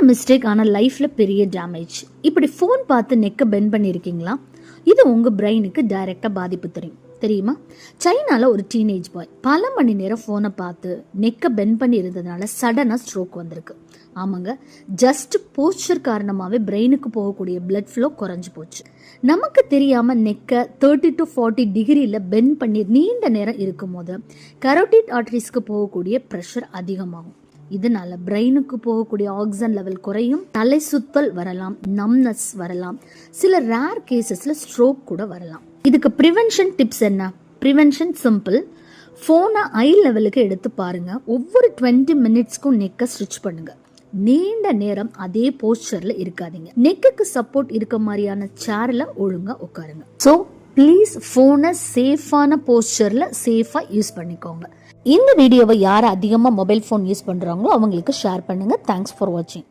Mistake ஆனால் லைஃப்பில் பெரிய டேமேஜ். இப்படி ஃபோன் பார்த்து நெக்கை பெண்ட் பண்ணியிருக்கீங்களா? இது உங்கள் பிரெயினுக்கு டைரெக்டாக பாதிப்பு தெரியுமா? சைனாவில் ஒரு டீனேஜ் பாய் பல மணி நேரம் ஃபோனை பார்த்து நெக்கை பெண்ட் பண்ணி இருந்ததுனால சடனாக ஸ்ட்ரோக் வந்திருக்கு. ஆமாங்க, ஜஸ்ட் போஸ்டர் காரணமாகவே பிரெயினுக்கு போகக்கூடிய பிளட் ஃப்ளோ குறைஞ்சி போச்சு. நமக்கு தெரியாமல் நெக்கை 30 to 40 டிகிரியில் பெண்ட் பண்ணி நீண்ட நேரம் இருக்கும் போது கரோட்டிட் ஆர்டரிஸ்க்கு போகக்கூடிய ப்ரெஷர் அதிகமாகும். இதனால பிரெயினுக்கு போகக்கூடிய ஆக்சிஜன் லெவல் குறையும், தலை சுத்தல் வரலாம், நம்னஸ் வரலாம், சில ரேர் கேசஸ்ல ஸ்ட்ரோக் கூட வரலாம். இதுக்கு ப்ரிவென்ஷன் டிப்ஸ் என்ன? Prevention simple. ஃபோனை ஐ லெவலுக்கு எடுத்து பாருங்க. ஒவ்வொரு 20 மினிட்ஸ்க்கும் நெக்கை ஸ்ட்ரிச் பண்ணுங்க. நீண்ட நேரம் அதே போஸ்டர்ல இருக்காதீங்க. நெக்குக்கு சப்போர்ட் இருக்க மாதிரியான சேர்ல ஒழுங்கா உட்காருங்க. ஸோ ப்ளீஸ் ஃபோனை சேஃபான போஸ்டர்ல சேஃபா யூஸ் பண்ணிக்கோங்க. இந்த வீடியோவை யார் அதிகமாக மொபைல் ஃபோன் யூஸ் பண்ணுறாங்களோ அவங்களுக்கு ஷேர் பண்ணுங்கள். தேங்க்ஸ் ஃபார் வாட்சிங்.